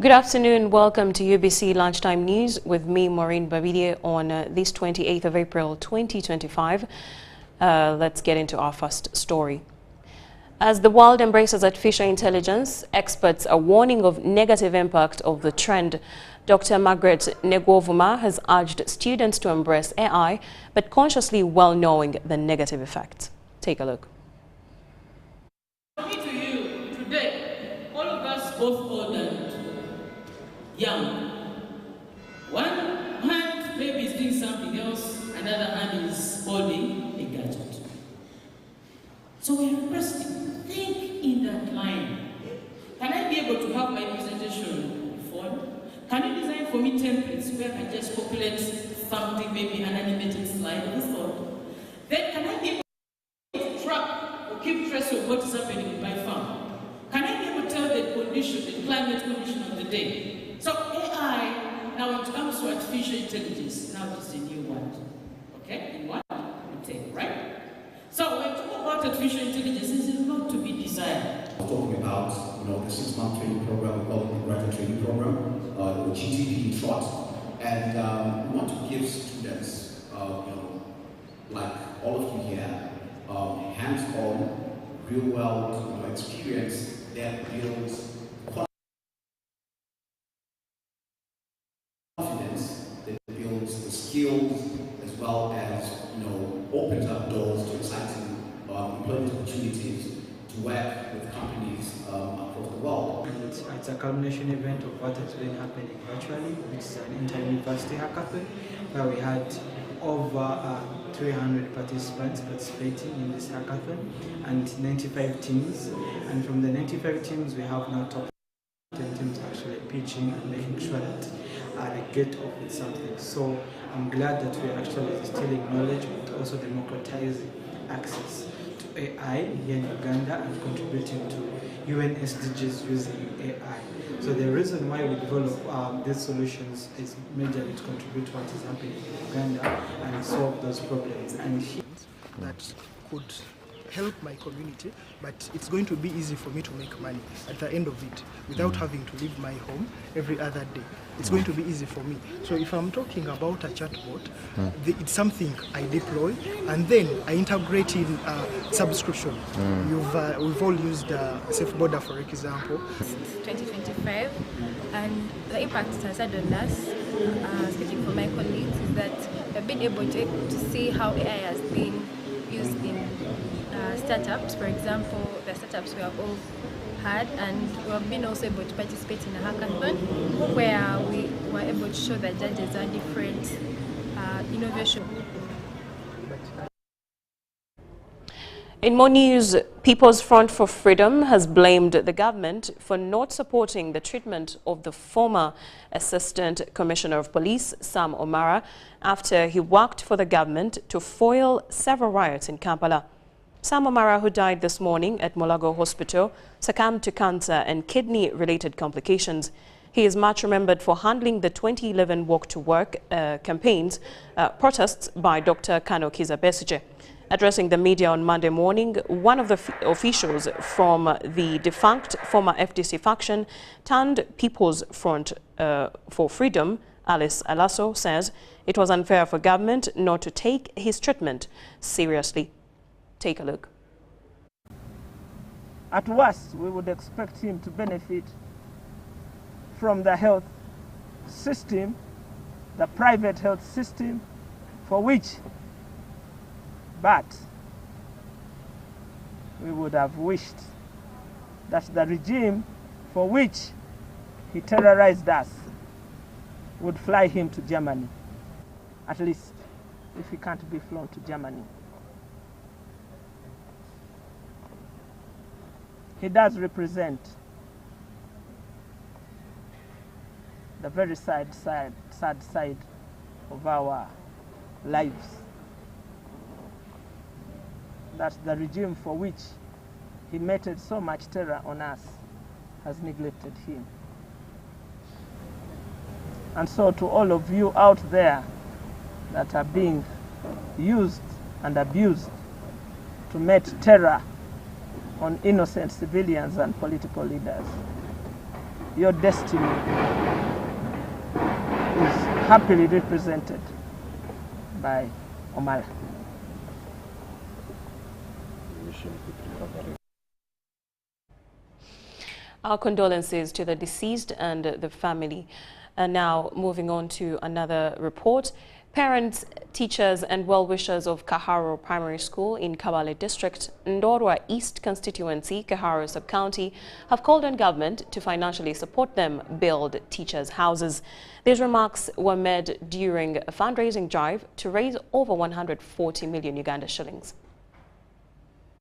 Good afternoon. Welcome to UBC Lunchtime News with me, Maureen Babidie, on this 28th of April 2025. Let's get into our first story. As the world embraces artificial intelligence, experts are warning of negative impact of the trend. Dr. Margaret Negwovuma has urged students to embrace AI, but consciously well knowing the negative effects. Take a look. To you today, all of us, both old and young. One hand maybe is doing something else, another hand is holding a gadget. So we're requesting, think in that line. Can I be able to have my presentation before? Can you design for me templates where I can just populate something, maybe an animated slide of this sort? Then can I be able to track or keep trace of what is happening in my farm? Can I be able to tell the condition, the climate condition of the day? So AI, now when it comes to artificial intelligence, now it's a new word. Okay? In what? Retail, right? So when we talk about artificial intelligence, there's a lot to be desired. I'm talking about, the 6-month training program, we call it the graduate training program, the GTP Trot, and we want to give students, like all of you here, hands-on, real-world experience that builds confidence, that builds the skills, as well as opens up doors to exciting employment opportunities to work with companies across the world. It's a culmination event of what has been happening virtually, which is an inter-university hackathon, where we had over 300 participants participating in this hackathon and 95 teams. And from the 95 teams, we have now top 10 teams actually pitching and making sure that they get off with something. So I'm glad that we're actually instilling knowledge, but also democratizing access to AI here in Uganda and contributing to UN SDGs using AI. So the reason why we develop these solutions is majorly to contribute to what is happening in Uganda and solve those problems. And that could help my community, but it's going to be easy for me to make money at the end of it without having to leave my home every other day. It's going to be easy for me. So if I'm talking about a chatbot, it's something I deploy and then I integrate in subscription. We've all used Safe Border, for example. Since 2025, and the impact it has had on us, speaking for my colleagues, is that we've been able to see how AI has been used in startups. For example, the startups we have all had, and we have been also able to participate in a hackathon where we were able to show the judges our different innovation. In more news, People's Front for Freedom has blamed the government for not supporting the treatment of the former Assistant Commissioner of Police, Sam Omara, after he worked for the government to foil several riots in Kampala. Sam Omara, who died this morning at Mulago Hospital, succumbed to cancer and kidney-related complications. He is much remembered for handling the 2011 Walk to Work protests by Dr. Kano Kiza Besigye. Addressing the media on Monday morning, one of the officials from the defunct former FDC faction turned People's Front for Freedom, Alice Alaso, says it was unfair for government not to take his treatment seriously. Take a look. At worst, we would expect him to benefit from the health system, the private health system, but we would have wished that the regime for which he terrorized us would fly him to Germany, at least if he can't be flown to Germany. He does represent the very sad side of our lives, that the regime for which he meted so much terror on us has neglected him. And so to all of you out there that are being used and abused to met terror on innocent civilians and political leaders, your destiny is happily represented by Omara. Our condolences to the deceased and the family. And now moving on to another report. Parents, teachers and well-wishers of Kaharo Primary School in Kabale District, Ndorwa East Constituency, Kaharo Sub-County, have called on government to financially support them build teachers' houses. These remarks were made during a fundraising drive to raise over 140 million Uganda shillings.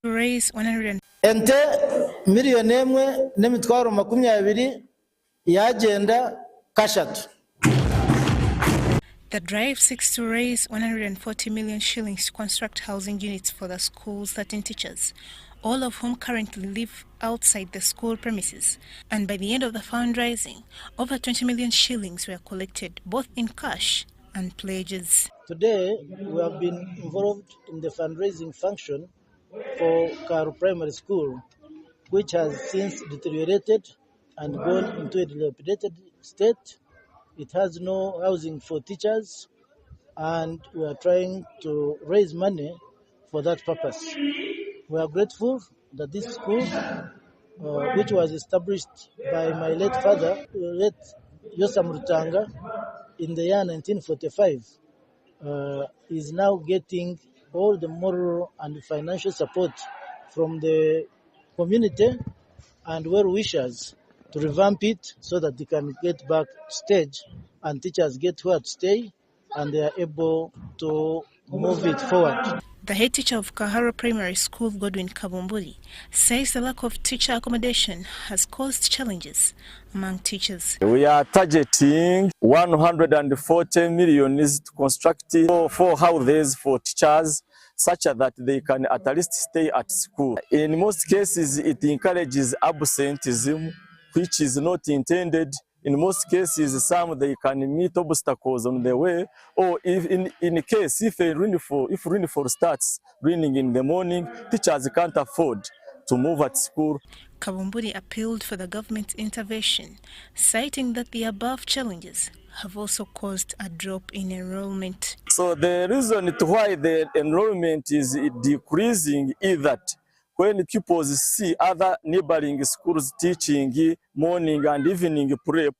To raise 100 ente miliyoni emwe n'emitwaro 20 yagenda kashatu. The drive seeks to raise 140 million shillings to construct housing units for the school's 13 teachers, all of whom currently live outside the school premises. And by the end of the fundraising, over 20 million shillings were collected, both in cash and pledges. Today, we have been involved in the fundraising function for Kaharo Primary School, which has since deteriorated and gone into a dilapidated state. It has no housing for teachers, and we are trying to raise money for that purpose. We are grateful that this school, which was established by my late father, late Yosam Rutanga, in the year 1945, is now getting all the moral and financial support from the community and well-wishers to revamp it so that they can get back to stage and teachers get where to stay and they are able to move it forward. The head teacher of Kaharo Primary School, Godwin Kabumbuli, says the lack of teacher accommodation has caused challenges among teachers. We are targeting 140 million to construct 4 houses for teachers, such that they can at least stay at school. In most cases, it encourages absenteeism, which is not intended. In most cases, some they can meet obstacles on the way, or if in case if rainfall starts raining in the morning, teachers can't afford to move at school. Kabumbuli appealed for the government's intervention, citing that the above challenges have also caused a drop in enrollment. So the reason to why the enrollment is decreasing is that when pupils see other neighboring schools teaching morning and evening prep,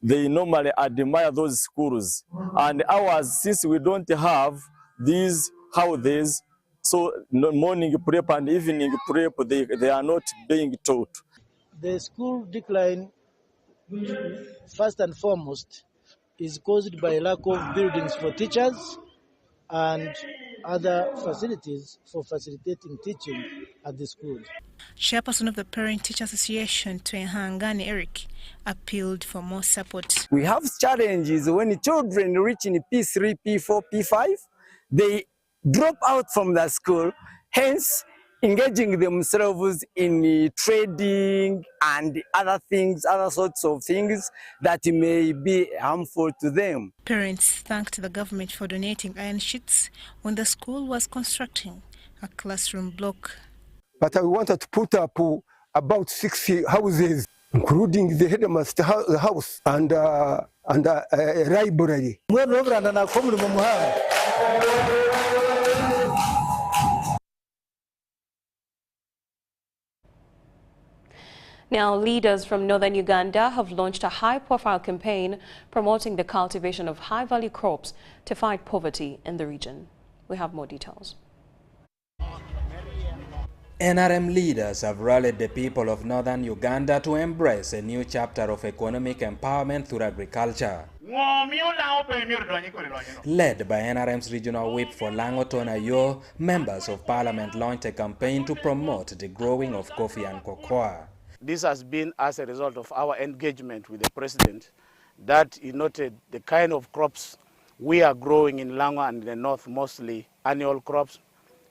they normally admire those schools. And ours, since we don't have these houses, so morning prep and evening prep, they are not being taught. The school decline, first and foremost, is caused by lack of buildings for teachers and other facilities for facilitating teaching at the school. Chairperson of the Parent Teacher Association, Twehangane Eric, appealed for more support. We have challenges when children reach in P3, P4, P5, they drop out from the school, hence engaging themselves in trading and other things, other sorts of things that may be harmful to them. Parents thanked the government for donating iron sheets when the school was constructing a classroom block. But I wanted to put up about 60 houses, including the headmaster house and a library. Now, leaders from northern Uganda have launched a high-profile campaign promoting the cultivation of high-value crops to fight poverty in the region. We have more details. NRM leaders have rallied the people of northern Uganda to embrace a new chapter of economic empowerment through agriculture. Led by NRM's regional whip for Langotona Yo, members of parliament launched a campaign to promote the growing of coffee and cocoa. This has been as a result of our engagement with the president, that he noted the kind of crops we are growing in Lango and in the north, mostly annual crops,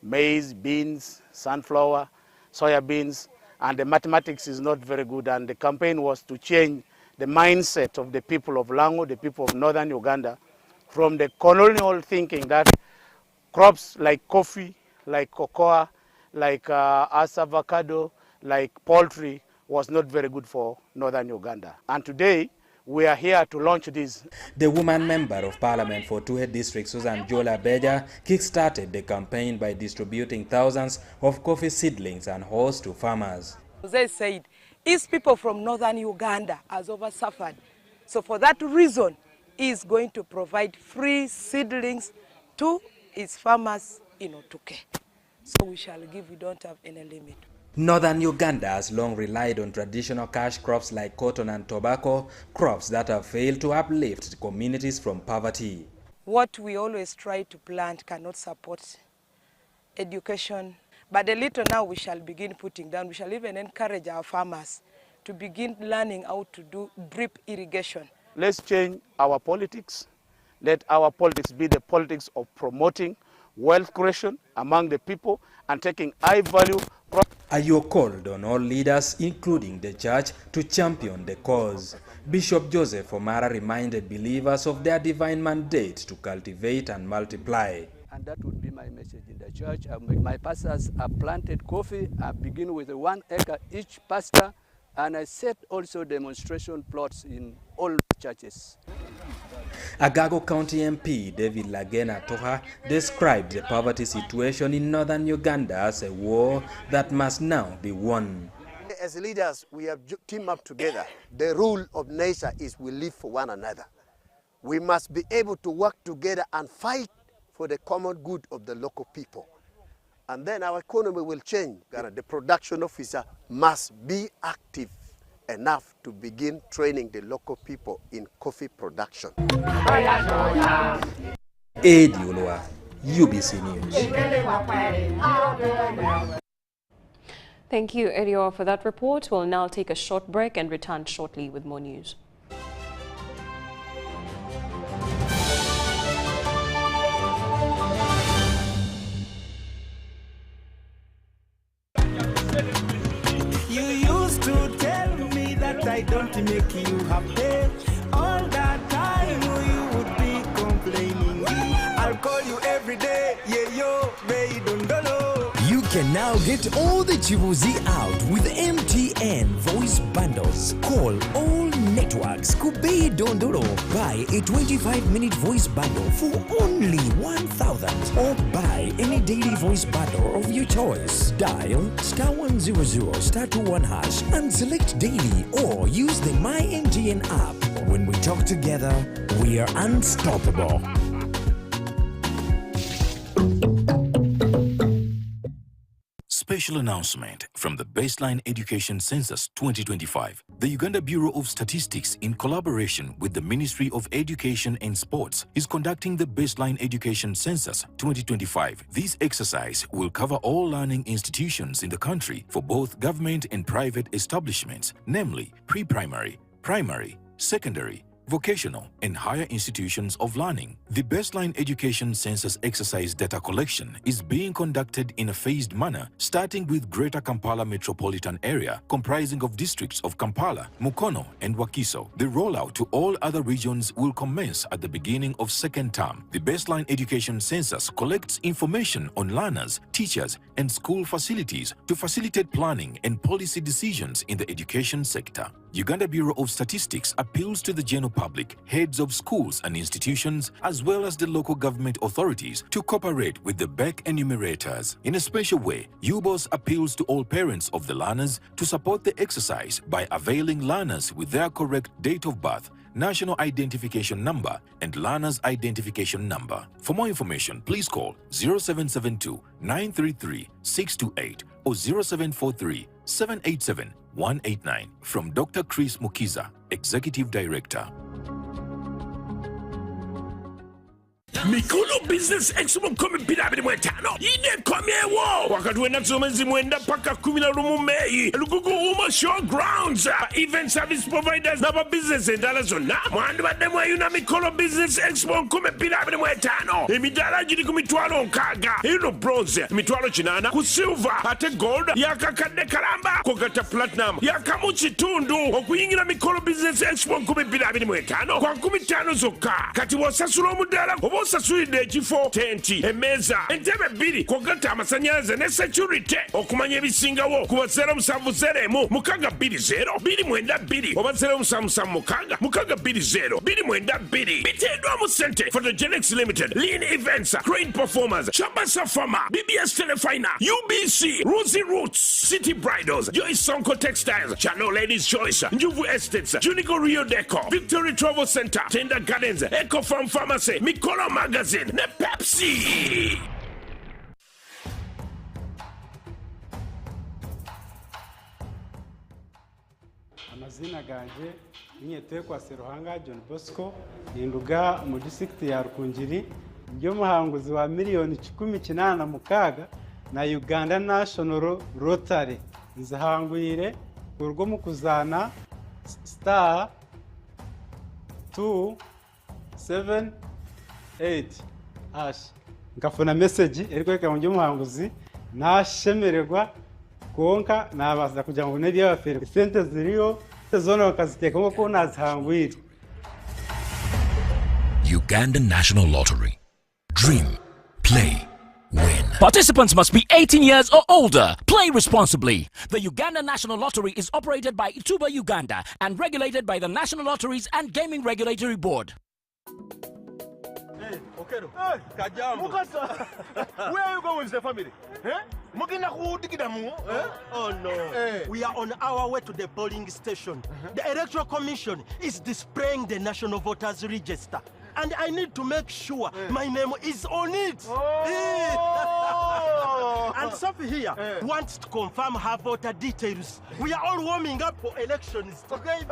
maize, beans, sunflower, soya beans, and the mathematics is not very good. And the campaign was to change the mindset of the people of Lango, the people of northern Uganda, from the colonial thinking that crops like coffee, like cocoa, like avocado, like poultry was not very good for northern Uganda. And today, we are here to launch this. The woman member of parliament for Tuhe district, Susan Jola Beja, kick-started the campaign by distributing thousands of coffee seedlings and hoes to farmers. They said, his people from northern Uganda has over-suffered. So for that reason, he is going to provide free seedlings to his farmers in Otuke. So we shall give, we don't have any limit. Northern Uganda has long relied on traditional cash crops like cotton and tobacco, crops that have failed to uplift communities from poverty. What we always try to plant cannot support education, but a little now we shall begin putting down. We shall even encourage our farmers to begin learning how to do drip irrigation. Let's change our politics. Let our politics be the politics of promoting wealth creation among the people and taking high-value crops. Ayo called on all leaders, including the church, to champion the cause. Bishop Joseph Omara reminded believers of their divine mandate to cultivate and multiply. And that would be my message in the church. My pastors have planted coffee. I begin with 1 acre each pastor, and I set also demonstration plots in all churches. Agago County MP David Lagena Toha described the poverty situation in northern Uganda as a war that must now be won. As leaders, we have teamed up together. The rule of nature is we live for one another. We must be able to work together and fight for the common good of the local people. And then our economy will change. The production officer must be active enough to begin training the local people in coffee production. Edi Ulwa, UBC News. Thank you, Edio, for that report. We'll now take a short break and return shortly with more news. I don't make you happy. All that time you would be complaining. I'll call you every day. Yeah, yo, baby, don't know. You can now get all the Chibuzi out with MTN voice bundles. Call all networks. Kubei Dondoro. Buy a 25-minute voice bundle for only 1,000. Or buy any daily voice bundle of your choice. Dial *100 *21# and select daily, or use the My MTN app. When we talk together, we are unstoppable. Special announcement from the Baseline Education Census 2025. The Uganda Bureau of Statistics, in collaboration with the Ministry of Education and Sports, is conducting the Baseline Education Census 2025. This exercise will cover all learning institutions in the country for both government and private establishments, namely pre-primary, primary, secondary, vocational, and higher institutions of learning. The Baseline Education Census exercise data collection is being conducted in a phased manner, starting with Greater Kampala Metropolitan Area, comprising of districts of Kampala, Mukono, and Wakiso. The rollout to all other regions will commence at the beginning of second term. The Baseline Education Census collects information on learners, teachers, and school facilities to facilitate planning and policy decisions in the education sector. Uganda Bureau of Statistics appeals to the general public, heads of schools and institutions, as well as the local government authorities to cooperate with the BEC enumerators. In a special way, UBOS appeals to all parents of the learners to support the exercise by availing learners with their correct date of birth, national identification number, and learner's identification number. For more information, please call 0772 933 628 or 0743 787 189 from Dr. Chris Mukiza, Executive Director. Mikulu Business Expo kome pilabili mwetano ine komyewo wakati wena zomezi mwenda paka 11 Mei Lugugu Uma Showgrounds event service providers naba business endala zonna mwandu bademwe yuna Mikulu Business Expo kome pilabili mwetano emidala jiri kumitwalo nkaga ino bronze mitwalo chinana ku silver ate gold yakakadde kalamba kogata platinum yakamuchi tundu okuyingira Mikulu Business Expo kome pilabili mwetano kwa 15 zokka kati wasasula omudala bakusasulidde ekifo tenti emmeeza entebe 2 kw'ogatta amasannyalaze ne security okumanya ebisingawo ku 0770 620 292 oba 0776 620 292 biteeddwa mu ssente Photogenics Limited, Lean Events, Crane Performers, Chabasa Pharma, BBS Telefina, UBC, Rosie Roots, City Bridals, Joyce Sonko Textiles, Channel Ladies Choice, Njuvu Estates, Junico Rio Deco, Victory Travel Center, Tender Gardens, Eco Farm Pharmacy, Mikolo Magazine, ne Pepsi. Amazina ganje Niyetekwa Seruhanga John Bosco ninduga mu district ya Rukungiri byo muhanguzi wa miliyoni 16 na Uganda National Rotary nzahangwire urwo mu kuzana star 278 hash ngafuna message erikweka mu muhanguzi nashemererwa konka nabaza kugira ngo nedi y'abafere sente ziriyo zona bakaziteka nko nazihangwire. Uganda National Lottery. Dream, play, win. Participants must be 18 years or older. Play responsibly. The Uganda National Lottery is operated by Ituba Uganda and regulated by the National Lotteries and Gaming Regulatory Board. Hey, Okero. Hey, Kajambo. Mukasa. Where are you going with the family? Oh no. Hey. We are on our way to the polling station. The Electoral Commission is displaying the National Voters Register. And I need to make sure my name is on it. And Sophie here wants to confirm her voter details. We are all warming up for elections. Okay.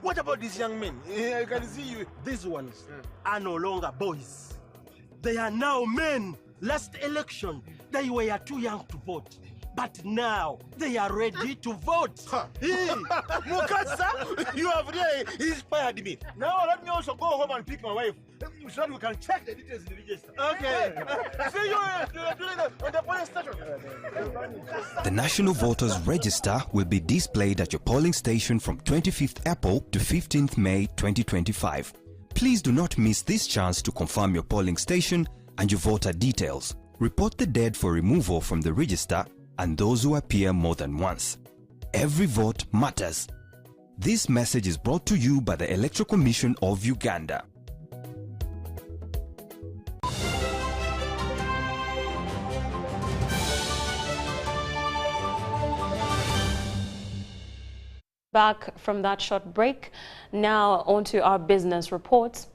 What about these young men? I can see you. These ones are no longer boys. They are now men. Last election, they were too young to vote. But now, they are ready to vote. Mukasa, you have really inspired me. Now let me also go home and pick my wife so that we can check the details in the register. Okay. See you on the polling station. The National Voters Register will be displayed at your polling station from 25th April to 15th May 2025. Please do not miss this chance to confirm your polling station and your voter details. Report the dead for removal from the register and those who appear more than once. Every vote matters. This message is brought to you by the Electoral Commission of Uganda. Back from that short break, now on to our business reports.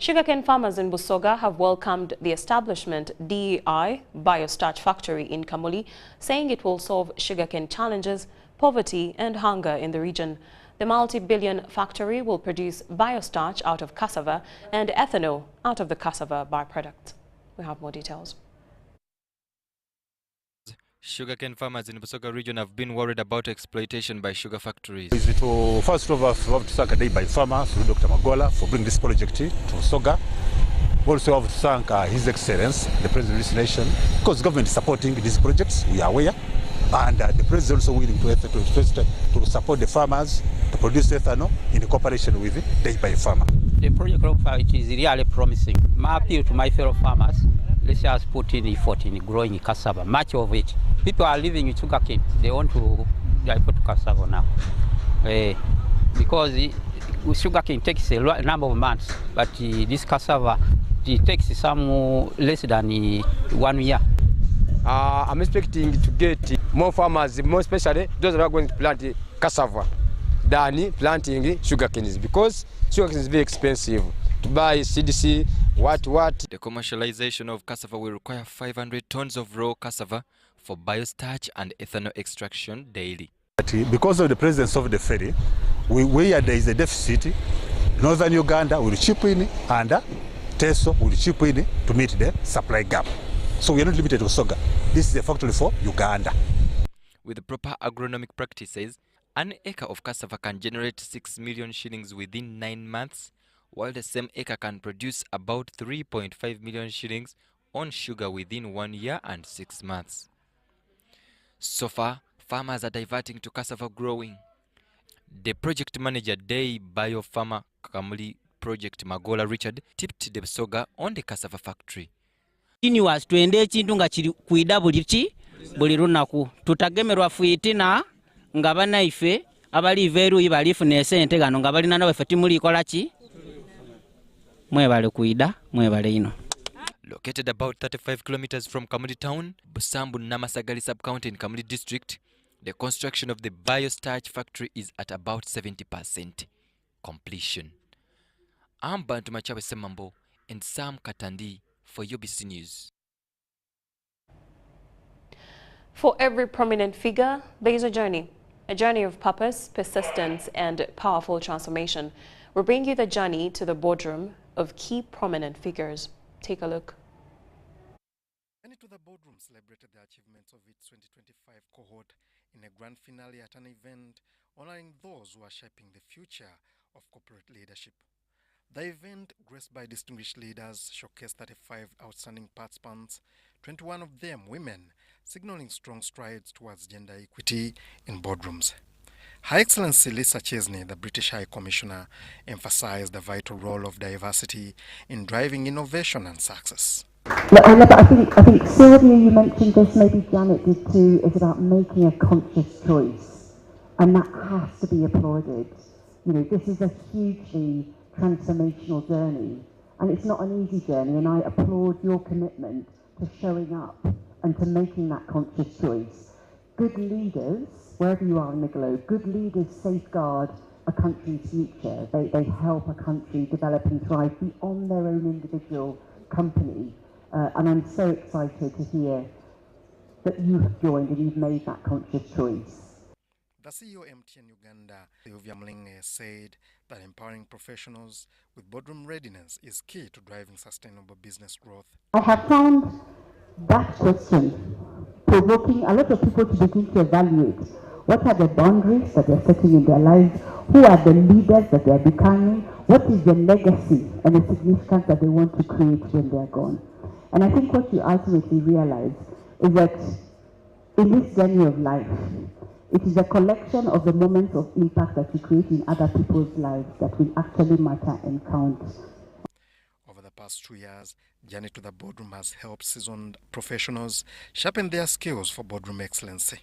Sugarcane farmers in Busoga have welcomed the establishment DEI Biostarch Factory in Kamuli, saying it will solve sugarcane challenges, poverty and hunger in the region. The multi-billion factory will produce biostarch out of cassava and ethanol out of the cassava byproduct. We have more details. Sugarcane farmers in Busoga region have been worried about exploitation by sugar factories. First of all, we have to thank by farmer through Dr. Magola for bringing this project to Busoga. We also have to thank His Excellency, the President of this nation, because government is supporting these projects, we are aware. And the President is also willing to support the farmers to produce ethanol in cooperation with the farmer. The project is really promising. My appeal to my fellow farmers, let's just put in effort in growing cassava, much of it. People are living in sugarcane. They want to put cassava now. Because sugarcane takes a number of months, but this cassava, it takes some less than 1 year. I'm expecting to get more farmers, more especially those that are going to plant cassava, than planting sugarcane, because sugarcane is very expensive. To buy CDC, what? The commercialization of cassava will require 500 tons of raw cassava for biostarch and ethanol extraction daily. Because of the presence of the ferry, where there is a deficit, Northern Uganda will chip in and Teso will chip in to meet the supply gap. So we are not limited to Busoga. This is a factory for Uganda. With proper agronomic practices, an acre of cassava can generate 6 million shillings within 9 months, while the same acre can produce about 3.5 million shillings on sugar within 1 year and 6 months. So far, farmers are diverting to cassava growing. The project manager, Day Biofarmer Kamuli, project Magola Richard tipped the Busoga on the cassava factory. Continuous twende ekintu nga kiri kuida buli lunaku tutagemerwa fuitina nga banaife abali veru balifuna esente gano nga balina nawe feti muli kola ki mwebale kuida mwebale ino. Located about 35 kilometers from Kamuli town, Busambu Namasagali sub-county in Kamuli district, the construction of the biostarch factory is at about 70% completion. I'm Bantu Machawe Semambo and Sam Katandi for UBC News. For every prominent figure, there is a journey of purpose, persistence, and powerful transformation. We'll bring you the journey to the boardroom of key prominent figures. Take a look. Journey to the boardroom celebrated the achievements of its 2025 cohort in a grand finale at an event honoring those who are shaping the future of corporate leadership. The event, graced by distinguished leaders, showcased 35 outstanding participants, 21 of them women, signaling strong strides towards gender equity in boardrooms. Her Excellency Lisa Chesney, the British High Commissioner, emphasized the vital role of diversity in driving innovation and success. I think Sylvia, you mentioned this, maybe Janet did too, is about making a conscious choice, and that has to be applauded. You know, this is a hugely transformational journey, and it's not an easy journey, and I applaud your commitment to showing up and to making that conscious choice. Good leaders, wherever you are in the globe, good leaders safeguard a country's future. They help a country develop and thrive beyond their own individual company. And I'm so excited to hear that you have joined and you've made that conscious choice. The CEO MTN Uganda, Sylvia Mlinge, said that empowering professionals with boardroom readiness is key to driving sustainable business growth. I have found that question provoking a lot of people to begin to evaluate what are the boundaries that they're setting in their lives, who are the leaders that they're becoming, what is the legacy and the significance that they want to create when they're gone. And I think what you ultimately realize is that in this journey of life, it is a collection of the moments of impact that you create in other people's lives that will actually matter and count. Over the past 2 years, Journey to the Boardroom has helped seasoned professionals sharpen their skills for boardroom excellency.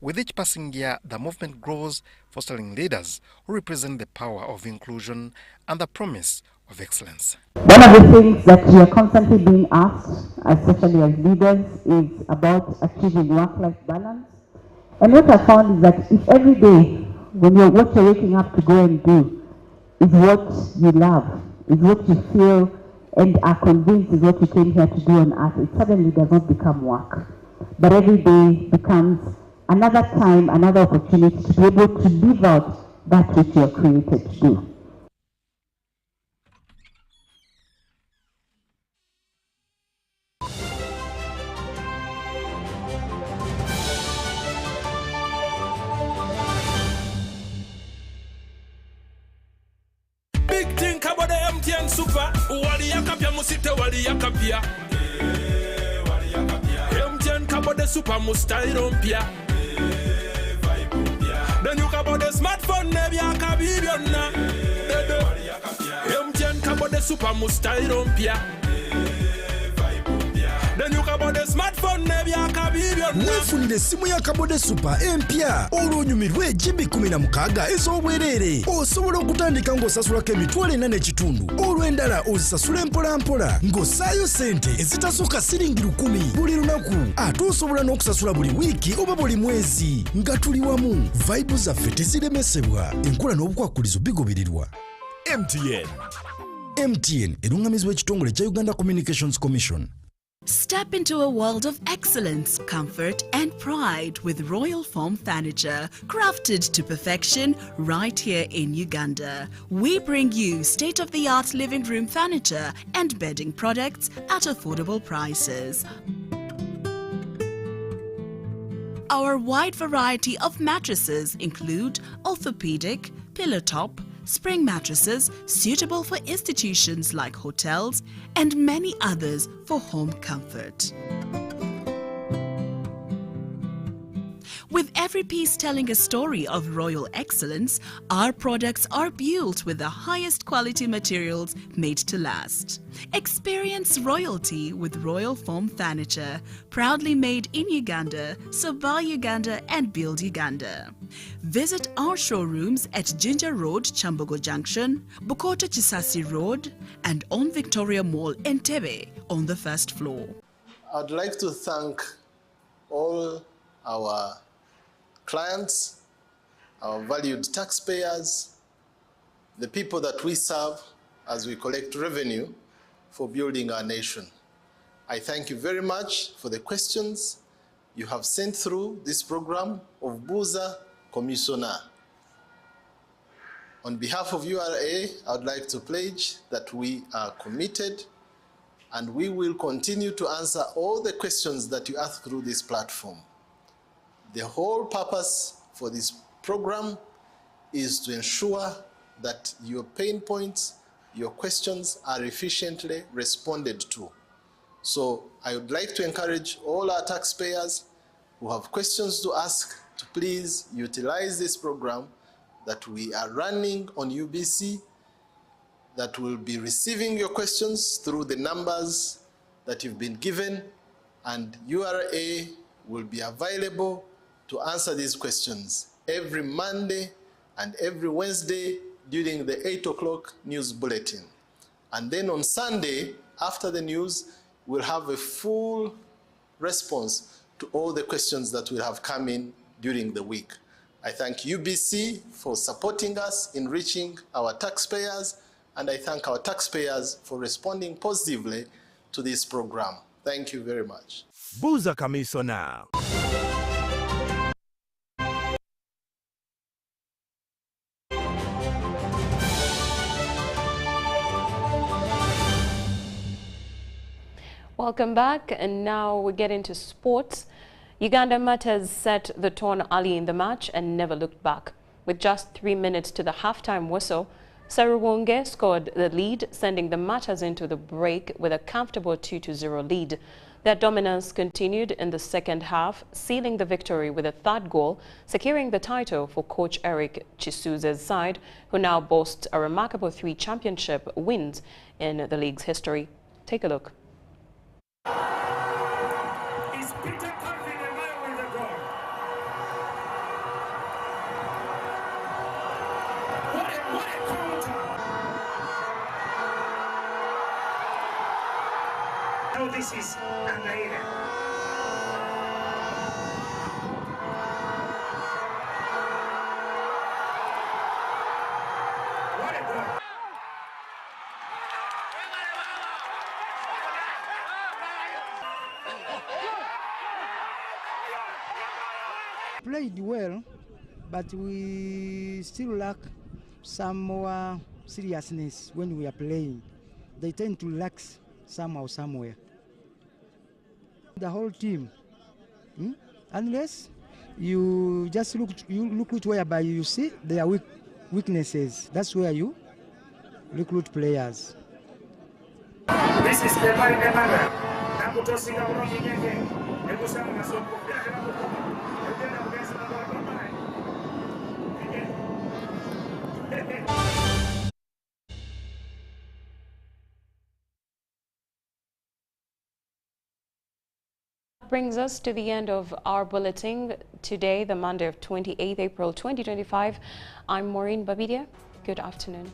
With each passing year, the movement grows, fostering leaders who represent the power of inclusion and the promise of excellence. One of the things that we are constantly being asked, especially as leaders, is about achieving work-life balance. And what I found is that if every day, what you're waking up to go and do is what you love, is what you feel and are convinced is what you came here to do on earth, it suddenly does not become work. But every day becomes another time, another opportunity to be able to live out that which you're created to do. Big think about the MTN Super. Wali yakapia musite wali yakapia. MTN kabo the Super mustairo mpia. Then you kabo the smartphone nebi akabibiona. MTN kabo the Super mustairo mpia. Then you kabo the smartphone nebi akabibiona. Wefunire simu ya Kabode Super empya olwonyumirwe GB 16 ez'obwerere osobola okutandika ng'osasulako emitwalo 4 n'ekitundu olw'endala ozisasula mpolampola ng'ossaayo sente ezitasooka siringi 10 buli lunaku ate osobola n'okusasula buli wiiki oba buli mwezi nga tuli wamu vibe zaffe teziremesebwa enkola n'obukwakkulizo bigobererwa. MTN erungamizibwa ekitongole kya Uganda Communications Commission. Step into a world of excellence, comfort, and pride with Royal Foam Furniture, crafted to perfection right here in Uganda. We bring you state-of-the-art living room furniture and bedding products at affordable prices. Our wide variety of mattresses include orthopedic, pillow top, spring mattresses suitable for institutions like hotels, and many others for home comfort. With every piece telling a story of royal excellence, our products are built with the highest quality materials made to last. Experience royalty with Royal Foam Furniture, proudly made in Uganda, so buy Uganda and build Uganda. Visit our showrooms at Ginger Road, Chambogo Junction, Bukoto Chisasi Road, and on Victoria Mall, Entebbe, on the first floor. I'd like to thank all our clients, our valued taxpayers, the people that we serve as we collect revenue for building our nation. I thank you very much for the questions you have sent through this program of Buza Commissioner. On behalf of URA, I would like to pledge that we are committed and we will continue to answer all the questions that you ask through this platform. The whole purpose for this program is to ensure that your pain points, your questions are efficiently responded to. So I would like to encourage all our taxpayers who have questions to ask to please utilize this program that we are running on UBC, that will be receiving your questions through the numbers that you've been given, and URA will be available to answer these questions every Monday and every Wednesday during the 8 o'clock news bulletin. And then on Sunday, after the news, we'll have a full response to all the questions that will have come in during the week. I thank UBC for supporting us in reaching our taxpayers, and I thank our taxpayers for responding positively to this program. Thank you very much. Buza Commissioner. Welcome back, and now we get into sports. Uganda Matters set the tone early in the match and never looked back. With just 3 minutes to the halftime whistle, Saruwonge scored the lead, sending the Matters into the break with a comfortable 2-0 lead. Their dominance continued in the second half, sealing the victory with a third goal, securing the title for coach Eric Chisuze's side, who now boasts a remarkable 3 championship wins in the league's history. Take a look. Now this is Angaire. What a goal! Played well, but we still lack some more seriousness when we are playing. They tend to relax somehow, somewhere. The whole team, unless you just look whereby you see their weaknesses. That's where you recruit players. This is the Mother. Brings us to the end of our bulletin today, the Monday of 28th April 2025. I'm Maureen Babidia. Good afternoon.